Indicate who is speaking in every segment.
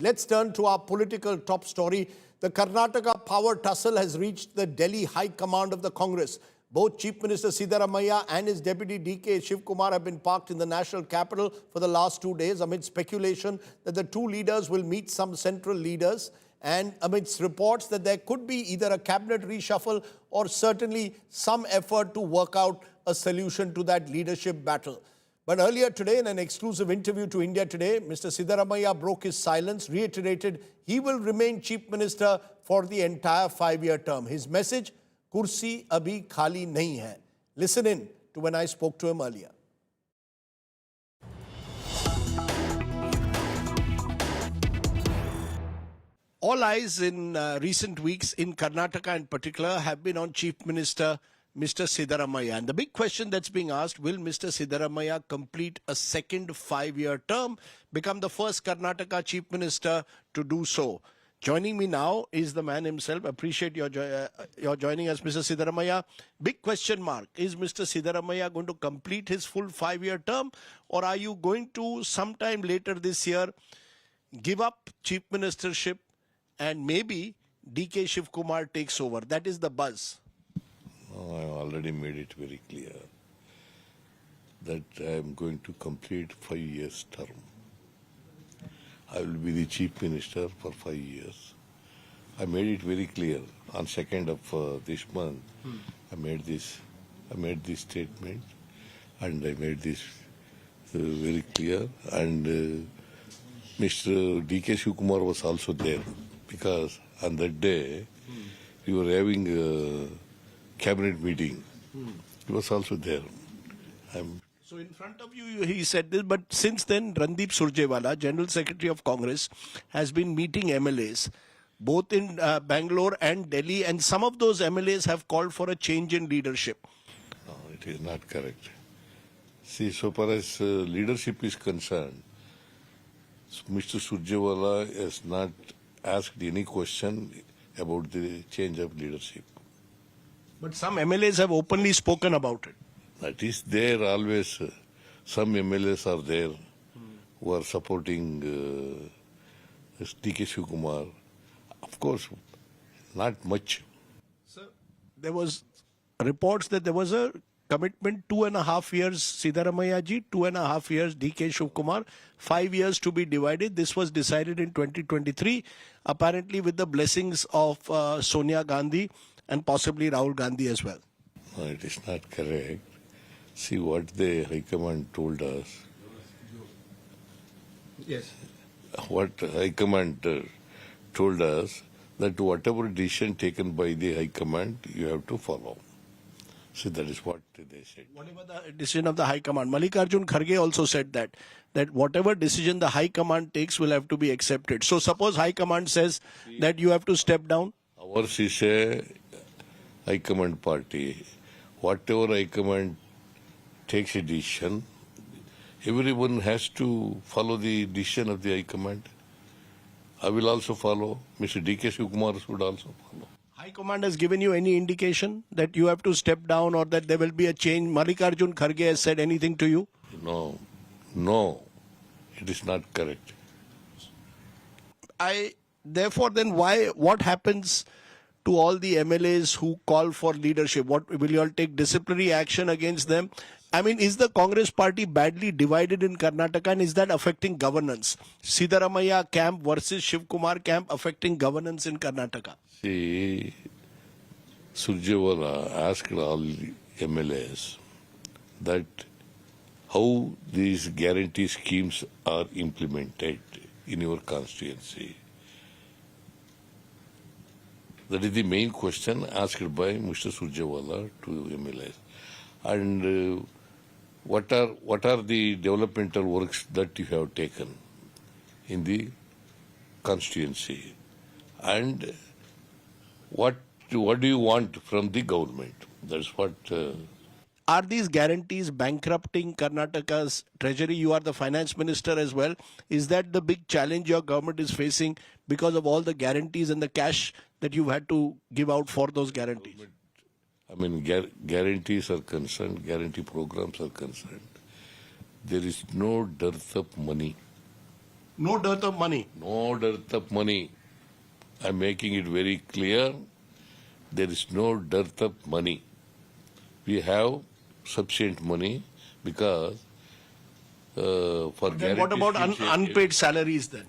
Speaker 1: Let's turn to our political top story. The Karnataka power tussle has reached the Delhi High Command of the Congress. Both Chief Minister Siddaramaiah and his deputy DK Shivkumar have been parked in the national capital for the last 2 days amid speculation that the two leaders will meet some central leaders and amidst reports that there could be either a cabinet reshuffle or certainly some effort to work out a solution to that leadership battle. But earlier today, in an exclusive interview to India Today, Mr. Siddaramaiah broke his silence, reiterated he will remain Chief Minister for the entire 5-year term. His message, kursi abhi khali nahi hai. Listen in to when I spoke to him earlier. All eyes in recent weeks in Karnataka in particular have been on Chief Minister Mr. Siddaramaiah. And the big question that's being asked, will Mr. Siddaramaiah complete a second 5-year term, become the first Karnataka Chief Minister to do so? Joining me now is the man himself. Appreciate your joining us, Mr. Siddaramaiah. Big question mark. Is Mr. Siddaramaiah going to complete his full 5-year term, or are you going to sometime later this year give up Chief Ministership and maybe DK Shivkumar takes over? That is the buzz.
Speaker 2: No, I already made it very clear that I am going to complete 5 years term. I will be the Chief Minister for 5 years. I made it very clear on 2nd of this month. I made this statement, and I made this very clear. And Mr. DK Shivkumar was also there, because on that day we were having a cabinet meeting. He was also there.
Speaker 1: So in front of you, he said this, but since then, Randeep Surjewala, General Secretary of Congress, has been meeting MLAs, both in Bangalore and Delhi, and some of those MLAs have called for a change in leadership.
Speaker 2: No, it is not correct. See, so far as leadership is concerned, Mr. Surjewala has not asked any question about the change of leadership.
Speaker 1: But some MLAs have openly spoken about it.
Speaker 2: That is there always. Some MLAs are there who are supporting DK Shivkumar. Of course, not much.
Speaker 1: Sir, there was reports that there was a commitment 2.5 years Siddaramaiah ji, 2.5 years DK Shivkumar, 5 years to be divided. This was decided in 2023, apparently with the blessings of Sonia Gandhi and possibly Rahul Gandhi as well.
Speaker 2: No, it is not correct. See what the High Command told us.
Speaker 1: Yes.
Speaker 2: What High Command told us, that whatever decision taken by the High Command, you have to follow. See, that is what they said.
Speaker 1: Whatever the decision of the High Command. Mallikarjun Kharge also said that whatever decision the High Command takes will have to be accepted. So suppose High Command says that you have to step down.
Speaker 2: Ours is a High Command party. Whatever High Command takes a decision, everyone has to follow the decision of the High Command. I will also follow. Mr. DK Shivkumar should also follow.
Speaker 1: High Command has given you any indication that you have to step down or that there will be a change? Mallikarjun Kharge has said anything to you?
Speaker 2: No, it is not correct.
Speaker 1: Therefore, then what happens to all the MLAs who call for leadership? What will you all take disciplinary action against them? I mean, is the Congress party badly divided in Karnataka, and is that affecting governance? Siddaramaiah camp versus Shivkumar camp affecting governance in Karnataka?
Speaker 2: See, Surjewala asked all MLAs that how these guarantee schemes are implemented in your constituency. That is the main question asked by Mr. Surjewala to MLAs. And what are the developmental works that you have taken in the constituency? And what do you want from the government? That's what...
Speaker 1: Are these guarantees bankrupting Karnataka's treasury? You are the finance minister as well. Is that the big challenge your government is facing because of all the guarantees and the cash that you've had to give out for those guarantees?
Speaker 2: I mean, guarantees are concerned, guarantee programs are concerned. There is no dearth of money
Speaker 1: No dearth of money.
Speaker 2: No dearth of money. I'm making it very clear. There is no dearth of money. We have sufficient money because for
Speaker 1: Then what about unpaid salaries then?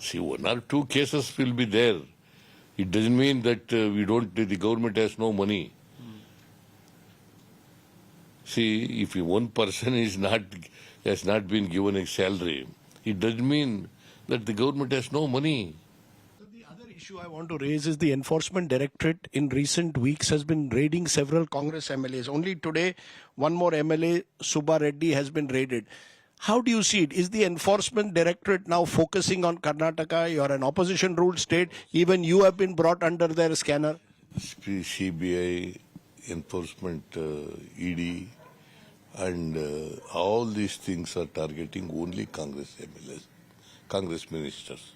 Speaker 2: See, one or two cases will be there. It doesn't mean that the government has no money. See, if one person has not been given a salary, it doesn't mean that the government has no money.
Speaker 1: The other issue I want to raise is the Enforcement Directorate in recent weeks has been raiding several Congress MLAs. Only today, one more MLA, Subba Reddy, has been raided. How do you see it? Is the Enforcement Directorate now focusing on Karnataka? You are an opposition-ruled state. Even you have been brought under their scanner.
Speaker 2: CBI, enforcement, ED, and all these things are targeting only Congress MLAs, Congress ministers.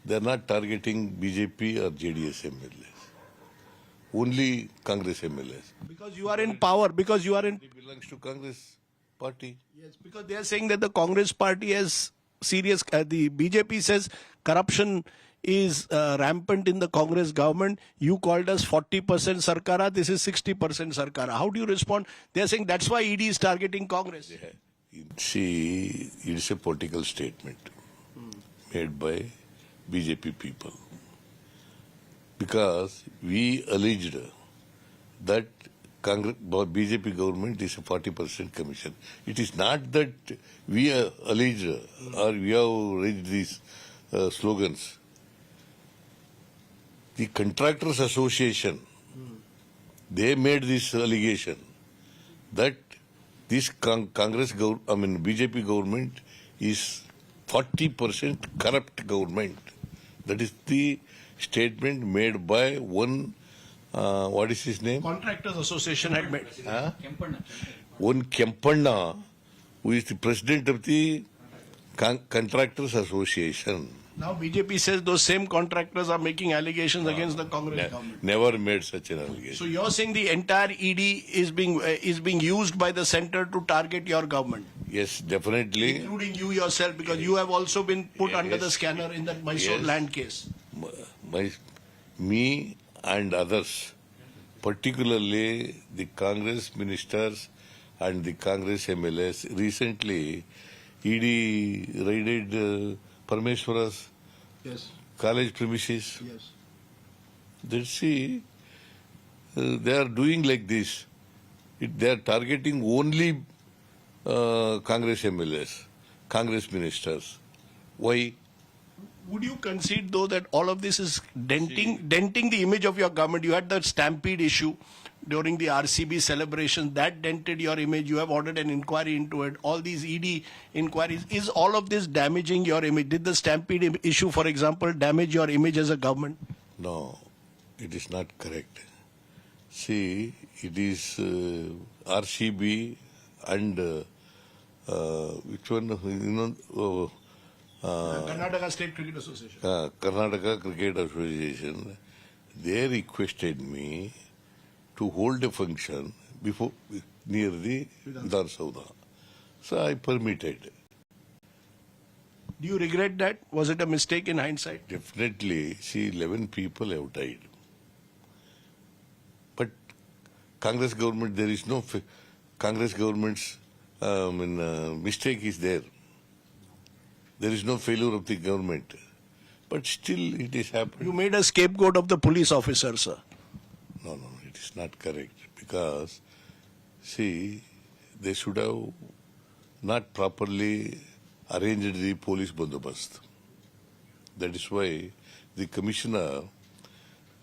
Speaker 2: They are not targeting BJP or JDS MLAs. Only Congress MLAs.
Speaker 1: Because you are in power, because you are in...
Speaker 2: It belongs to Congress party.
Speaker 1: Yes, because they are saying that the Congress party has serious... the BJP says corruption is rampant in the Congress government. You called us 40% Sarkara, this is 60% Sarkara. How do you respond? They are saying that's why ED is targeting Congress.
Speaker 2: Yeah. See, it is a political statement made by BJP people. Because we alleged that BJP government is a 40% commission. It is not that we are alleged or we have raised these slogans. The Contractors Association, they made this allegation that this BJP government is 40% corrupt government. That is the statement made by one, what is his name?
Speaker 1: Contractors Association had made.
Speaker 2: One Kempanna, who is the president of the Contractors Association.
Speaker 1: Now BJP says those same contractors are making allegations against the Congress government.
Speaker 2: Never made such an allegation.
Speaker 1: So you're saying the entire ED is being used by the center to target your government?
Speaker 2: Yes, definitely.
Speaker 1: Including you yourself, because you have also been put under the scanner in that Mysore land case.
Speaker 2: Me and others, particularly the Congress ministers and the Congress MLAs, recently ED raided Parmeshwara's college premises.
Speaker 1: Yes.
Speaker 2: Let's see, they are doing like this. They are targeting only Congress MLAs, Congress ministers. Why?
Speaker 1: Would you concede, though, that all of this is denting the image of your government? You had that stampede issue during the RCB celebration. That dented your image. You have ordered an inquiry into it. All these ED inquiries. Is all of this damaging your image? Did the stampede issue, for example, damage your image as a government?
Speaker 2: No, it is not correct. See, it is RCB and which one?
Speaker 1: Karnataka State Cricket Association.
Speaker 2: Karnataka Cricket Association. They requested me to hold a function near the Vidhan Saudha. So I permitted.
Speaker 1: Do you regret that? Was it a mistake in hindsight?
Speaker 2: Definitely. See, 11 people have died. But Congress government, there is no Congress government's mistake is there. There is no failure of the government. But still it is happening.
Speaker 1: You made a scapegoat of the police officer, sir.
Speaker 2: No, it is not correct. Because, see, they should have not properly arranged the police bandobast. That is why the commissioner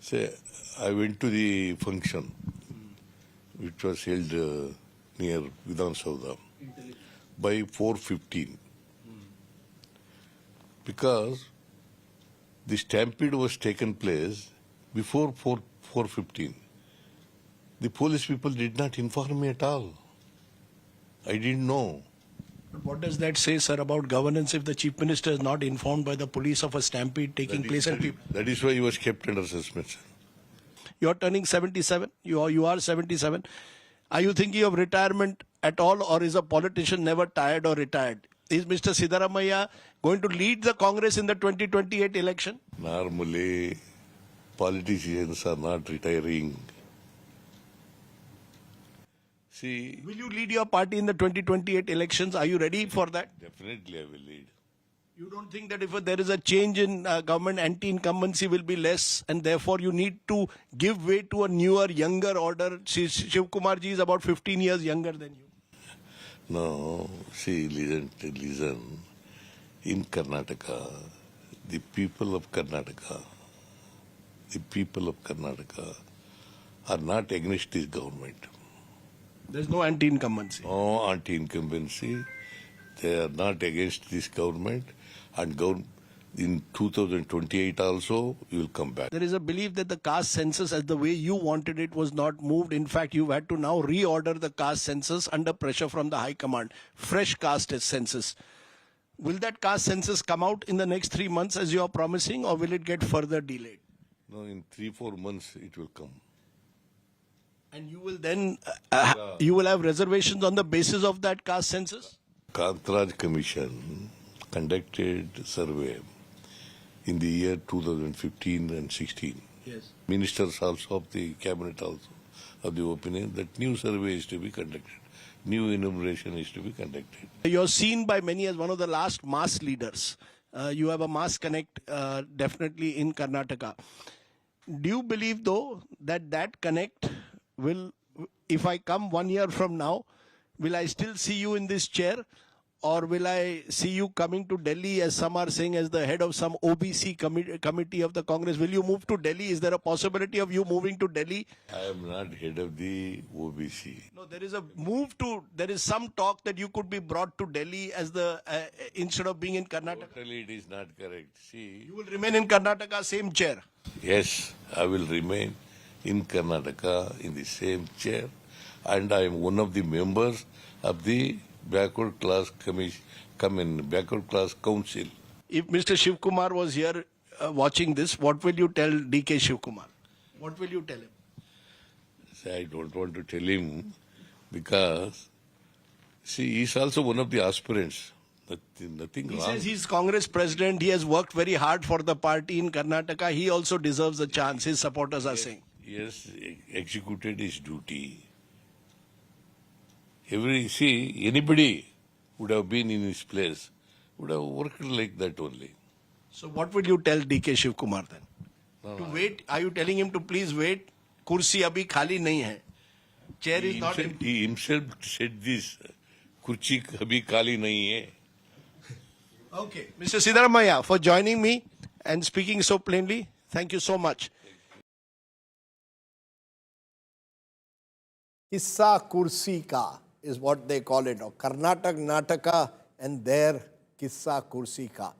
Speaker 2: say, I went to the function which was held near Vidhan Saudha by 4:15. Because the stampede was taken place before 4:15. The police people did not inform me at all. I didn't know.
Speaker 1: But what does that say, sir, about governance if the chief minister is not informed by the police of a stampede taking place and people?
Speaker 2: That is why he was kept under suspension.
Speaker 1: You're turning 77. You are 77. Are you thinking of retirement at all, or is a politician never tired or retired?
Speaker 3: Is Mr. Siddaramaiah going to lead the Congress in the 2028 election?
Speaker 2: Normally, politicians are not retiring. See,
Speaker 3: Will you lead your party in the 2028 elections? Are you ready for that?
Speaker 2: definitely I will lead.
Speaker 3: You don't think that if there is a change in government, anti-incumbency will be less, and therefore you need to give way to a newer, younger order? Shiv Kumar ji is about 15 years younger than you.
Speaker 2: No, see, listen. In Karnataka, the people of Karnataka are not against this government.
Speaker 3: There's no anti-incumbency.
Speaker 2: No anti-incumbency. They are not against this government, and in 2028 also you will come back.
Speaker 3: There is a belief that the caste census, as the way you wanted it, was not moved. In fact, you've had to now reorder the caste census under pressure from the High Command. Fresh caste census. Will that caste census come out in the next 3 months as you are promising, or will it get further delayed?
Speaker 2: No, in 3-4 months it will come.
Speaker 3: And you will then, you will have reservations on the basis of that caste census?
Speaker 2: Kantaraj Commission conducted survey in the year 2015 and 16.
Speaker 3: Yes.
Speaker 2: Ministers also of the cabinet also of the opinion that new survey is to be conducted, new enumeration is to be conducted.
Speaker 3: You're seen by many as one of the last mass leaders. You have a mass connect definitely in Karnataka. Do you believe though that connect will, if I come 1 year from now, will I still see you in this chair? Or will I see you coming to Delhi, as some are saying, as the head of some OBC committee of the Congress? Will you move to Delhi? Is there a possibility of you moving to Delhi?
Speaker 2: I am not head of the OBC.
Speaker 3: No, there is a move to, there is some talk that you could be brought to Delhi as the, instead of being in Karnataka.
Speaker 2: Totally it is not correct. See,
Speaker 3: You will remain in Karnataka, same chair.
Speaker 2: yes, I will remain in Karnataka in the same chair, and I am one of the members of the backward class backward class council.
Speaker 3: If Mr. Shiv Kumar was here watching this, what will you tell DK Shiv Kumar? What will you tell him?
Speaker 2: See, I don't want to tell him because, see, he's also one of the aspirants. Nothing
Speaker 3: He
Speaker 2: wrong.
Speaker 3: says he's Congress president. He has worked very hard for the party in Karnataka. He also deserves a chance, his supporters are saying.
Speaker 2: He has executed his duty. Anybody would have been in his place, would have worked like that only.
Speaker 3: So what will you tell DK Shiv Kumar then?
Speaker 2: No,
Speaker 3: To wait? Are you telling him to please wait? Kursi abhi khali nahi hai. Chair is not empty.
Speaker 2: He himself said this. Kurchi kabhi kali nahi hai.
Speaker 3: Okay. Mr. Siddaramaiah, for joining me and speaking so plainly, thank you so much.
Speaker 1: Kissa Kursi Ka is what they call it, or Karnataka Nataka and their Kissa Kursi Ka.